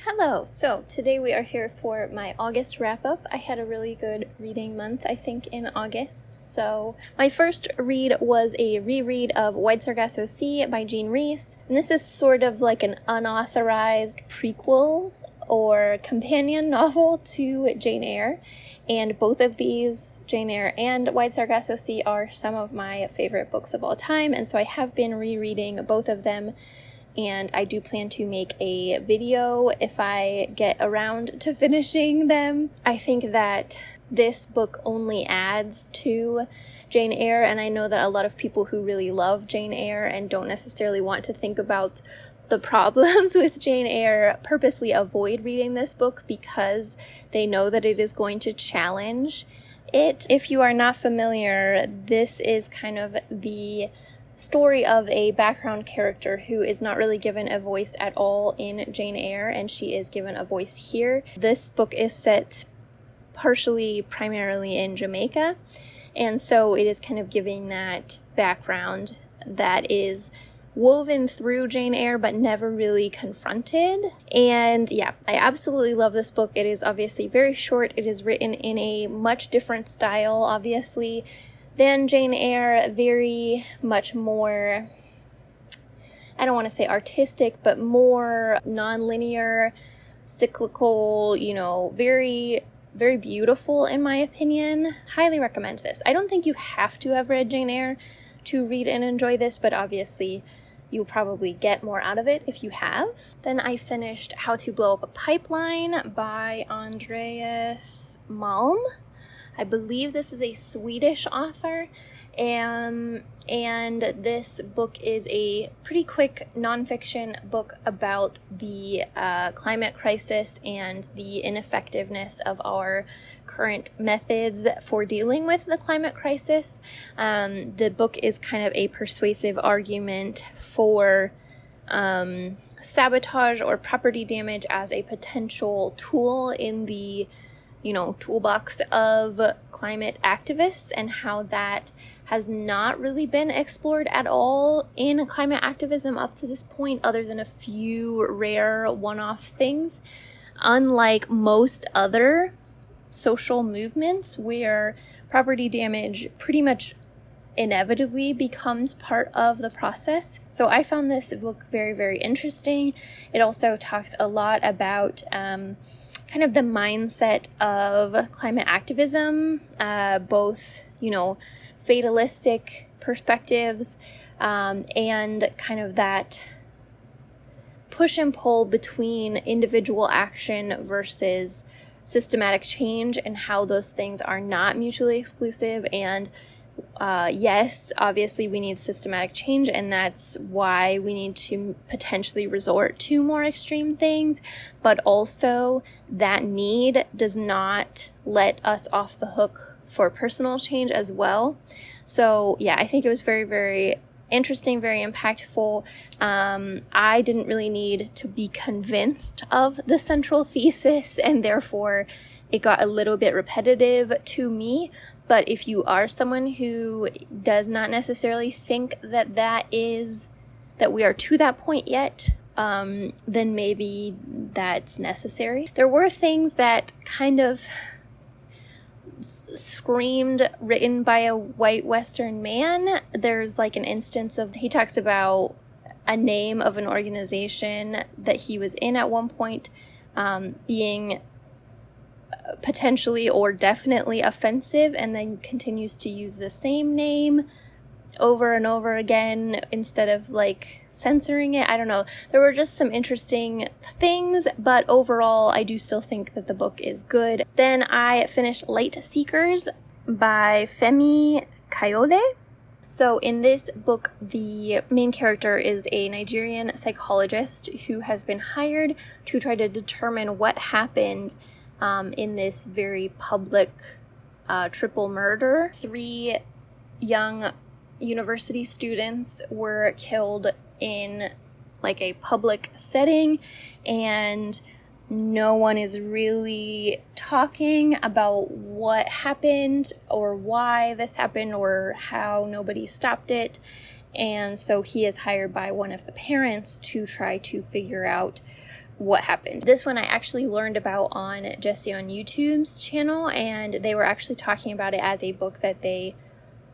Hello! So today we are here for my August wrap-up. I had a really good reading month, I think, in August. So my first read was a reread of Wide Sargasso Sea by Rhys. And this is sort of like an unauthorized prequel or companion novel to Jane Eyre. And both of these, Jane Eyre and Wide Sargasso Sea, are some of my favorite books of all time. And so I have been rereading both of them. And I do plan to make a video if I get around to finishing them. I think that this book only adds to Jane Eyre, and I know that a lot of people who really love Jane Eyre and don't necessarily want to think about the problems with Jane Eyre purposely avoid reading this book because they know that it is going to challenge it. If you are not familiar, this is kind of the story of a background character who is not really given a voice at all in Jane Eyre, and she is given a voice here. This book is set primarily in Jamaica, and so it is kind of giving that background that is woven through Jane Eyre but never really confronted. And yeah, I absolutely love this book. It is obviously very short. It is written in a much different style, obviously, than Jane Eyre, very much more, I don't want to say artistic, but more non-linear, cyclical, very, very beautiful in my opinion. Highly recommend this. I don't think you have to have read Jane Eyre to read and enjoy this, but obviously you'll probably get more out of it if you have. Then I finished How to Blow Up a Pipeline by Andreas Malm. I believe this is a Swedish author, and this book is a pretty quick nonfiction book about the climate crisis and the ineffectiveness of our current methods for dealing with the climate crisis. The book is kind of a persuasive argument for sabotage or property damage as a potential tool in the toolbox of climate activists, and how that has not really been explored at all in climate activism up to this point, other than a few rare one-off things. Unlike most other social movements where property damage pretty much inevitably becomes part of the process. So I found this book very, very interesting. It also talks a lot about kind of the mindset of climate activism, both, fatalistic perspectives, and kind of that push and pull between individual action versus systematic change, and how those things are not mutually exclusive. And yes, obviously we need systematic change, and that's why we need to potentially resort to more extreme things, but also that need does not let us off the hook for personal change as well. So yeah, I think it was very, very interesting, very impactful. I didn't really need to be convinced of the central thesis, and therefore it got a little bit repetitive to me. But if you are someone who does not necessarily think that we are to that point yet, then maybe that's necessary. There were things that kind of screamed written by a white Western man. There's like an instance of, he talks about a name of an organization that he was in at one point being potentially or definitely offensive, and then continues to use the same name over and over again instead of like censoring it. I don't know. There were just some interesting things, but overall I do still think that the book is good. Then I finished Lightseekers by Femi Kayode. So in this book, the main character is a Nigerian psychologist who has been hired to try to determine what happened in this very public triple murder. 3 young university students were killed in like a public setting, and no one is really talking about what happened or why this happened or how nobody stopped it. And so he is hired by one of the parents to try to figure out what happened. This one I actually learned about on Jesse on YouTube's channel, and they were actually talking about it as a book that they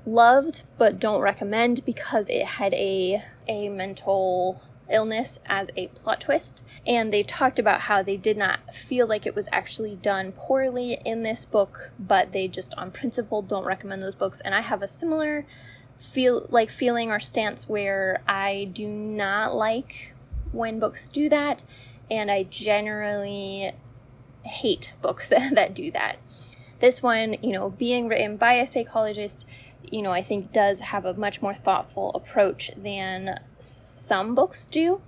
loved but don't recommend because it had a mental illness as a plot twist. And they talked about how they did not feel like it was actually done poorly in this book, but they just on principle don't recommend those books. And I have a similar feeling or stance where I do not like when books do that, and I generally hate books that do that. This one, being written by a psychologist, I think does have a much more thoughtful approach than some books do.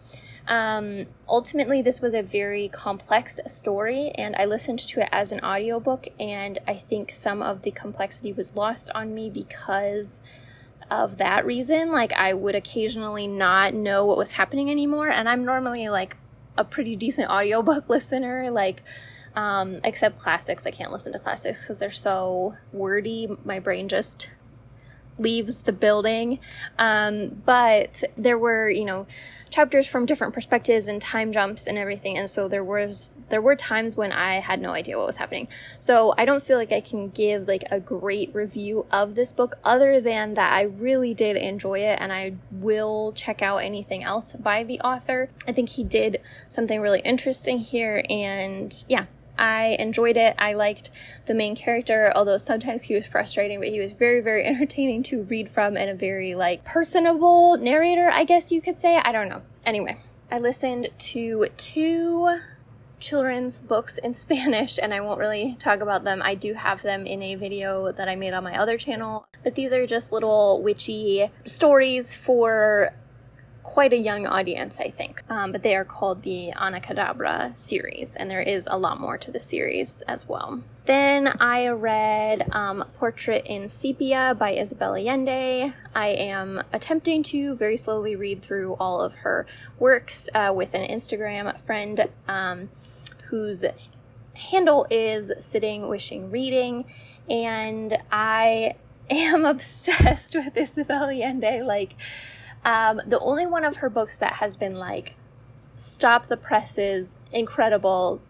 Ultimately, this was a very complex story, and I listened to it as an audiobook, and I think some of the complexity was lost on me because of that reason. Like, I would occasionally not know what was happening anymore, and I'm normally like a pretty decent audiobook listener, except classics. I can't listen to classics because they're so wordy. My brain just leaves the building. But there were, chapters from different perspectives and time jumps and everything. And so there were times when I had no idea what was happening. So I don't feel like I can give like a great review of this book other than that I really did enjoy it, and I will check out anything else by the author. I think he did something really interesting here, and yeah, I enjoyed it. I liked the main character, although sometimes he was frustrating, but he was very, very entertaining to read from, and a very personable narrator, I guess you could say. I don't know. Anyway, I listened to 2 children's books in Spanish, and I won't really talk about them. I do have them in a video that I made on my other channel, but these are just little witchy stories for quite a young audience, I think. But they are called the Kadabra series, and there is a lot more to the series as well. Then I read Portrait in Sepia by Isabel Allende. I am attempting to very slowly read through all of her works with an Instagram friend whose handle is Sitting Wishing Reading, and I am obsessed with Isabel Allende. The only one of her books that has been stop the presses, incredible,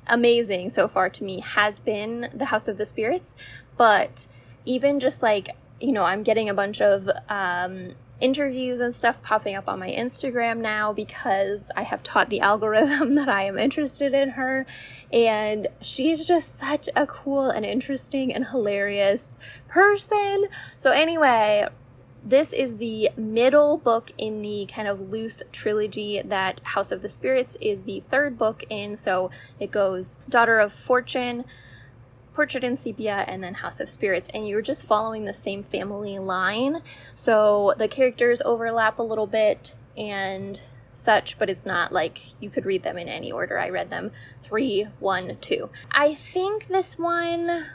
amazing so far to me has been The House of the Spirits. But even just I'm getting a bunch of interviews and stuff popping up on my Instagram now because I have taught the algorithm that I am interested in her, and she's just such a cool and interesting and hilarious person. So anyway, this is the middle book in the kind of loose trilogy that House of the Spirits is the 3rd book in. So it goes Daughter of Fortune, Portrait in Sepia, and then House of Spirits. And you're just following the same family line. So the characters overlap a little bit and such, but it's not you could read them in any order. I read them 3, 1, 2. I think this one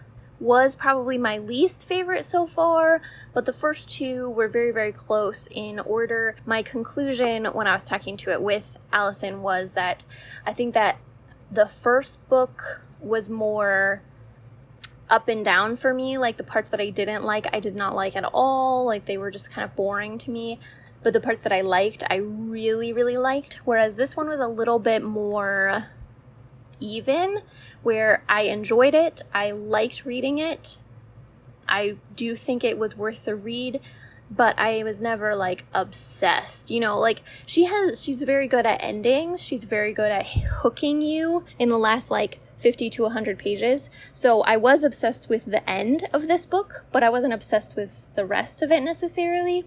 was probably my least favorite so far, but the first 2 were very, very close in order. My conclusion when I was talking to it with Allison was that I think that the first book was more up and down for me. The parts that I didn't like, I did not like at all. They were just kind of boring to me. But the parts that I liked, I really, really liked. Whereas this one was a little bit more even, where I enjoyed it. I liked reading it. I do think it was worth the read, but I was never obsessed. She's very good at endings. She's very good at hooking you in the last 50 to 100 pages. So I was obsessed with the end of this book, but I wasn't obsessed with the rest of it necessarily.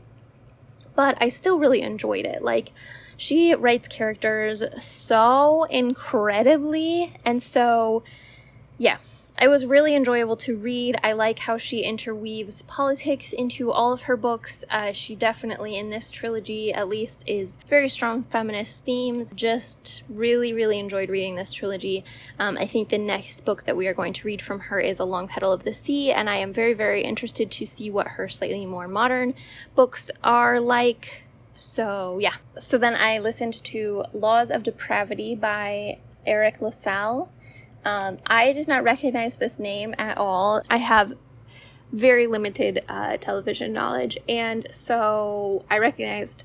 But I still really enjoyed it. She writes characters so incredibly, and so, yeah, it was really enjoyable to read. I like how she interweaves politics into all of her books. She definitely, in this trilogy at least, is very strong feminist themes. Just really, really enjoyed reading this trilogy. I think the next book that we are going to read from her is A Long Petal of the Sea, and I am very, very interested to see what her slightly more modern books are like. So yeah. So then I listened to Laws of Depravity by Eriq LaSalle. I did not recognize this name at all. I have very limited television knowledge, and so I recognized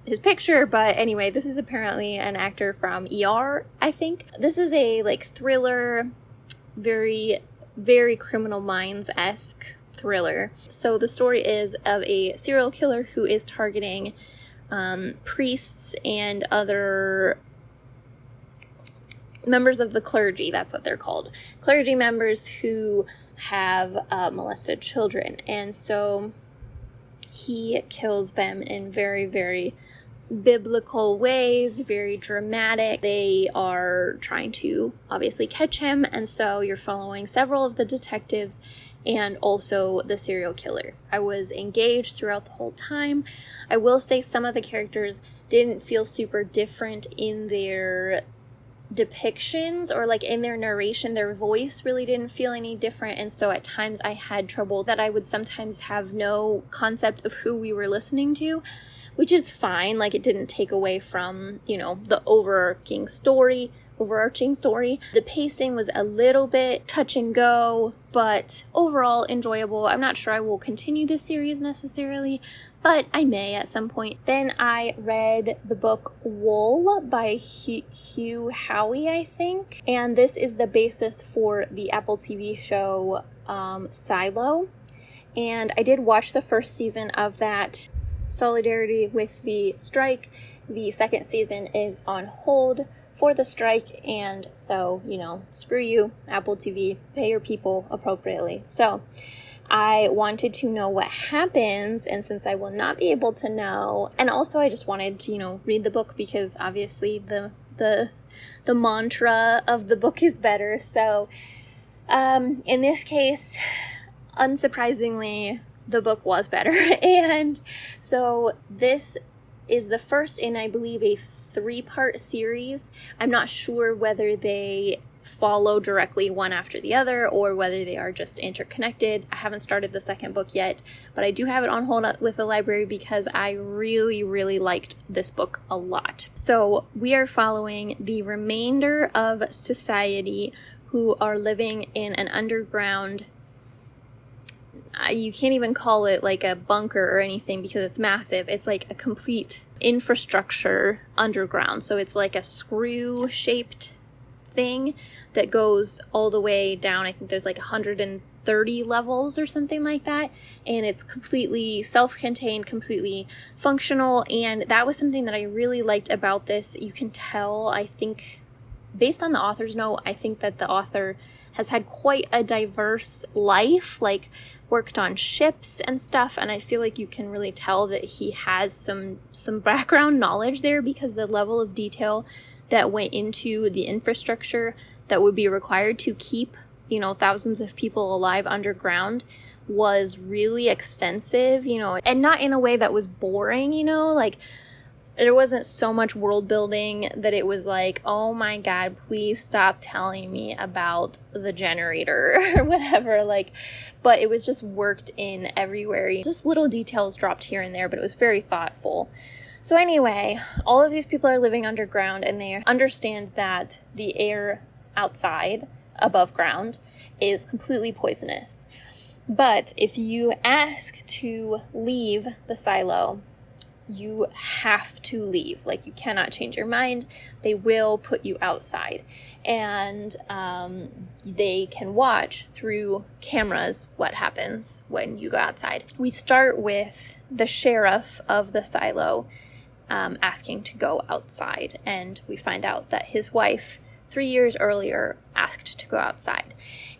his picture, but anyway, this is apparently an actor from ER, I think. This is a like thriller, very, very Criminal Minds-esque thriller. So the story is of a serial killer who is targeting priests and other members of the clergy. That's what they're called. Clergy members who have molested children. And so he kills them in very, very biblical ways, very dramatic. They are trying to obviously catch him, and so you're following several of the detectives and also the serial killer. I was engaged throughout the whole time. I will say some of the characters didn't feel super different in their depictions or like in their narration. Their voice really didn't feel any different, and so at times I had trouble that I would sometimes have no concept of who we were listening to, which is fine. Like, it didn't take away from, you know, the overarching story. The pacing was a little bit touch and go, but overall enjoyable. I'm not sure I will continue this series necessarily, but I may at some point. Then I read the book Wool by Hugh, Howey, I think. And this is the basis for the Apple TV show Silo. And I did watch the first season of that. Solidarity with the strike. The second season is on hold for the strike, and so, you know, screw you, Apple TV, pay your people appropriately. So I wanted to know what happens, and since I will not be able to know, and also I just wanted to, you know, read the book because obviously the mantra of the book is better. So in this case, unsurprisingly, the book was better. And so this is the first in, I believe, a 3-part series. I'm not sure whether they follow directly one after the other or whether they are just interconnected. I haven't started the second book yet, but I do have it on hold with the library because I really, really liked this book a lot. So we are following the remainder of society who are living in an underground, you can't even call it like a bunker or anything because it's massive. It's like a complete infrastructure underground. So it's like a screw-shaped thing that goes all the way down. I think there's like 130 levels or something like that. And it's completely self-contained, completely functional. And that was something that I really liked about this. You can tell, I think, based on the author's note, I think that the author has had quite a diverse life, like worked on ships and stuff, and I feel like you can really tell that he has some background knowledge there because the level of detail that went into the infrastructure that would be required to keep, you know, thousands of people alive underground was really extensive, you know, and not in a way that was boring, you know, like there wasn't so much world building that it was like, oh my God, please stop telling me about the generator or whatever. Like, but it was just worked in everywhere. Just little details dropped here and there, but it was very thoughtful. So anyway, all of these people are living underground and they understand that the air outside, above ground, is completely poisonous. But if you ask to leave the silo, you have to leave. Like, you cannot change your mind. They will put you outside, and they can watch through cameras what happens when you go outside. We start with the sheriff of the silo asking to go outside, and we find out that his wife 3 years earlier asked to go outside.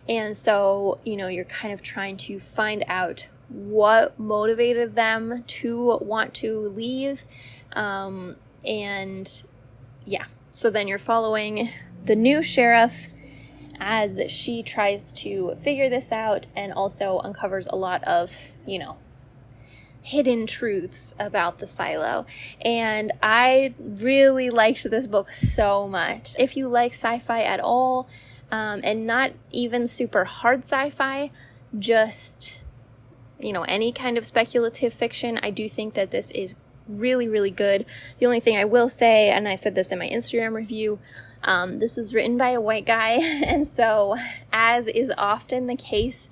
And so, you know, you're kind of trying to find out what motivated them to want to leave. And yeah, so then you're following the new sheriff as she tries to figure this out and also uncovers a lot of, you know, hidden truths about the silo. And I really liked this book so much. If you like sci-fi at all, and not even super hard sci-fi, just, you know, any kind of speculative fiction, I do think that this is really, really good. The only thing I will say, and I said this in my Instagram review, this was written by a white guy, and so, as is often the case,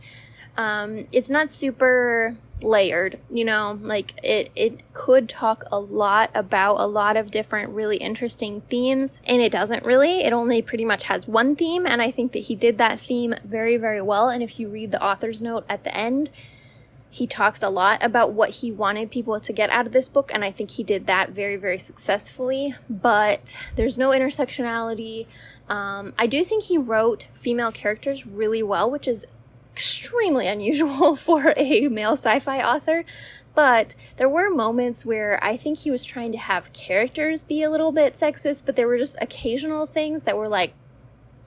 it's not super, layered, you know, like it could talk a lot about a lot of different really interesting themes, and it doesn't really. It only pretty much has one theme, and I think that he did that theme very, very well. And if you read the author's note at the end, he talks a lot about what he wanted people to get out of this book, and I think he did that very, very successfully. But there's no intersectionality. I do think he wrote female characters really well, which is extremely unusual for a male sci-fi author. But there were moments where I think he was trying to have characters be a little bit sexist, but there were just occasional things that were like,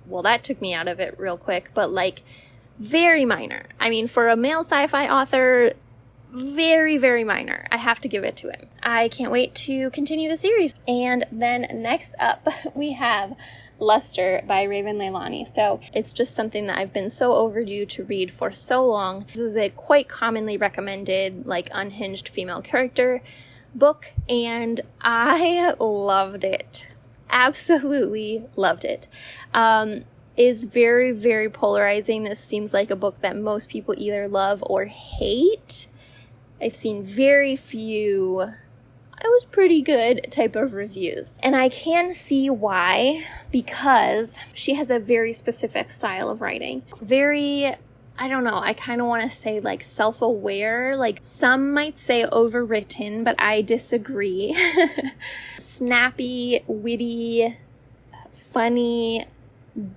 well, that took me out of it real quick, but like very minor. I mean, for a male sci-fi author, very, very minor. I have to give it to him. I can't wait to continue the series. And then next up, we have Luster by Raven Leilani. So it's just something that I've been so overdue to read for so long. This is a quite commonly recommended, like, unhinged female character book, and I loved it. Absolutely loved it. Is very, very polarizing. This seems like a book that most people either love or hate. I've seen very few, it was pretty good type of reviews. And I can see why, because she has a very specific style of writing. Very, I don't know, I kind of want to say like self-aware, like some might say overwritten, but I disagree. Snappy, witty, funny,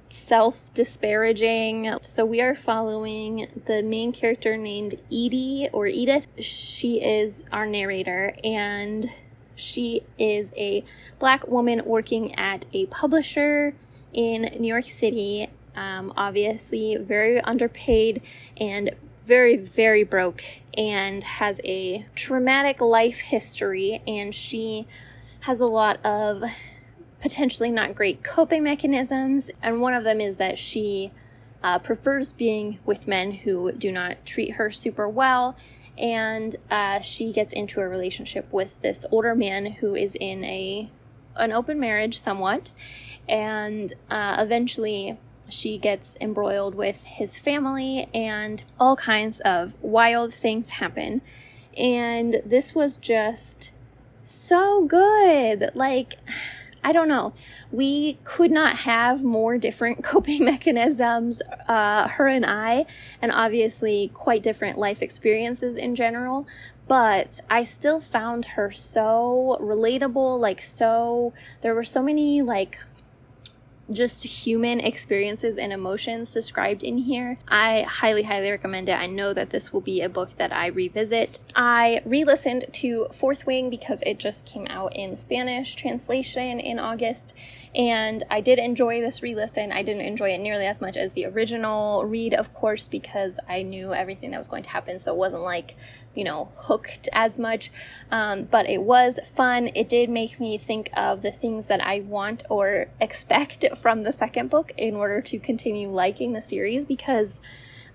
self-disparaging. So we are following the main character named Edie or Edith. She is our narrator, and she is a Black woman working at a publisher in New York City. Obviously very underpaid and very, very broke, and has a traumatic life history, and she has a lot of potentially not great coping mechanisms, and one of them is that she prefers being with men who do not treat her super well, and she gets into a relationship with this older man who is in an open marriage somewhat, and eventually she gets embroiled with his family, and all kinds of wild things happen. And this was just so good. Like, I don't know. We could not have more different coping mechanisms, her and I, and obviously quite different life experiences in general. But I still found her so relatable, there were so many, just human experiences and emotions described in here. I highly, highly recommend it. I know that this will be a book that I revisit. I re-listened to Fourth Wing because it just came out in Spanish translation in August, and I did enjoy this re-listen. I didn't enjoy it nearly as much as the original read, of course, because I knew everything that was going to happen, so it wasn't hooked as much, but it was fun. It did make me think of the things that I want or expect from the second book in order to continue liking the series, because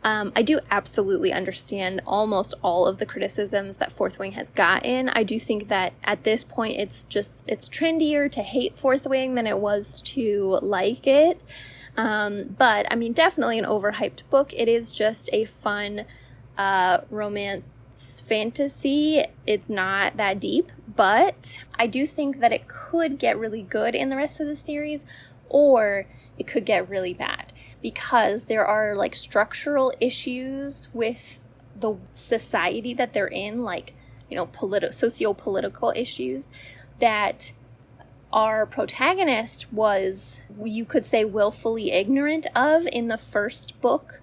I do absolutely understand almost all of the criticisms that Fourth Wing has gotten. I do think that at this point it's trendier to hate Fourth Wing than it was to like it, but I mean, definitely an overhyped book. It is just a fun romance fantasy. It's not that deep, but I do think that it could get really good in the rest of the series, or it could get really bad, because there are structural issues with the society that they're in, socio-political issues that our protagonist was, you could say, willfully ignorant of in the first book.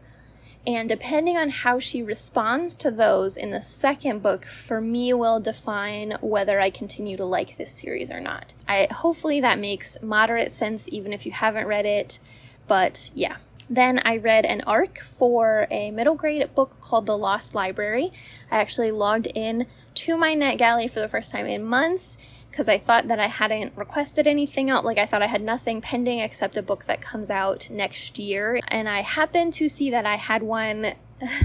And depending on how she responds to those in the second book, for me, will define whether I continue to like this series or not. Hopefully that makes moderate sense, even if you haven't read it. But yeah. Then I read an arc for a middle grade book called The Lost Library. I actually logged in to my NetGalley for the first time in months, because I thought that I hadn't requested anything out. I thought I had nothing pending except a book that comes out next year. And I happened to see that I had one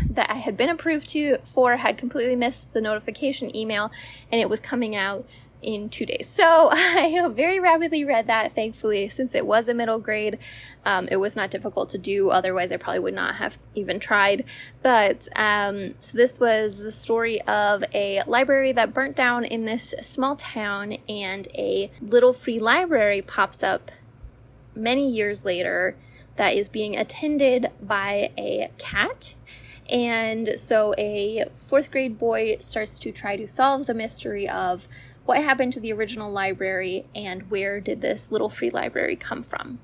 that I had been approved for, had completely missed the notification email, and it was coming out in 2 days. So I very rapidly read that, thankfully, since it was a middle grade. It was not difficult to do, otherwise I probably would not have even tried. But so this was the story of a library that burnt down in this small town, and a little free library pops up many years later that is being attended by a cat. And so a 4th grade boy starts to try to solve the mystery of what happened to the original library and where did this little free library come from.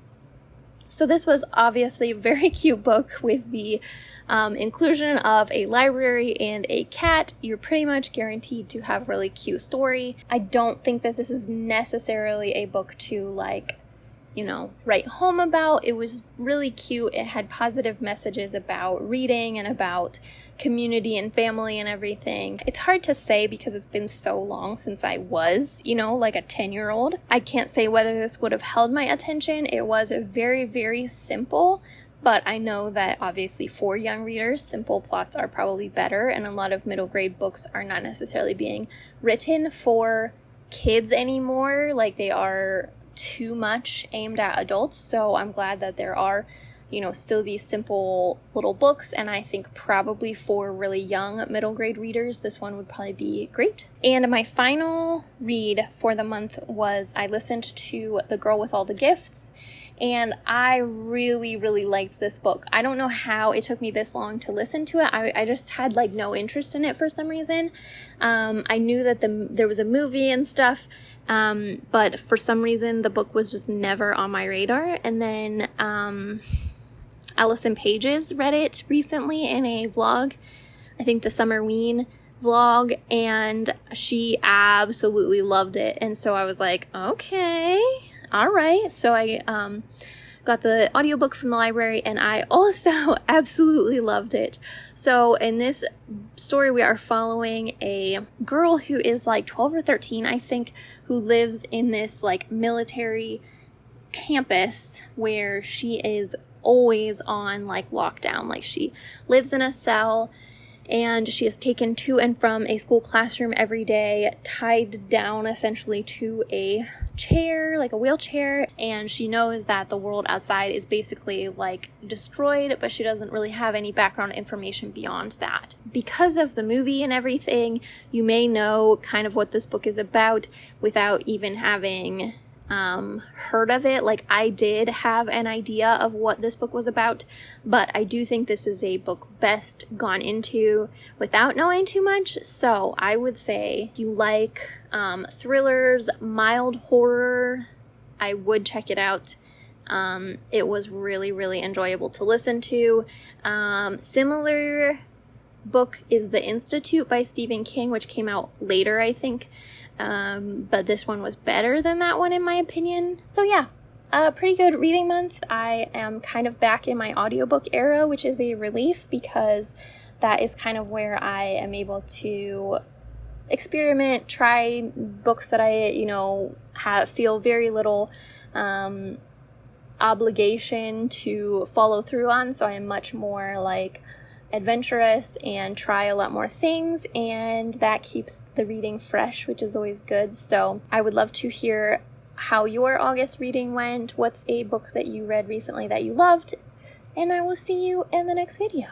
So this was obviously a very cute book with the inclusion of a library and a cat. You're pretty much guaranteed to have a really cute story. I don't think that this is necessarily a book to write home about. It was really cute. It had positive messages about reading and about community and family and everything. It's hard to say because it's been so long since I was, like a 10-year-old. I can't say whether this would have held my attention. It was very, very simple, but I know that obviously for young readers, simple plots are probably better, and a lot of middle grade books are not necessarily being written for kids anymore. Like, they are too much aimed at adults. So I'm glad that there are, still these simple little books, and I think probably for really young middle grade readers, this one would probably be great. And my final read for the month was I listened to The Girl with All the Gifts, and I really, really liked this book. I don't know how it took me this long to listen to it. I just had no interest in it for some reason. I knew that there was a movie and stuff, but for some reason the book was just never on my radar. And then Allison Pages read it recently in a vlog, I think the Summerween vlog, and she absolutely loved it. And so I was like, okay, all right. So I got the audiobook from the library, and I also absolutely loved it. So in this story, we are following a girl who is 12 or 13, I think, who lives in this military campus where she is always on lockdown. She lives in a cell, and she is taken to and from a school classroom every day, tied down essentially to a chair, a wheelchair, and she knows that the world outside is basically destroyed, but she doesn't really have any background information beyond that. Because of the movie and everything, you may know kind of what this book is about without even having heard of it. I did have an idea of what this book was about, but I do think this is a book best gone into without knowing too much. So I would say if you like thrillers, mild horror, I would check it out. It was really, really enjoyable to listen to. Similar book is The Institute by Stephen King, which came out later, I think. But this one was better than that one in my opinion. So yeah, a pretty good reading month. I am kind of back in my audiobook era, which is a relief because that is kind of where I am able to experiment, try books that I, feel very little obligation to follow through on. So I am much more adventurous and try a lot more things, and that keeps the reading fresh, which is always good. So I would love to hear how your August reading went. What's a book that you read recently that you loved? And I will see you in the next video.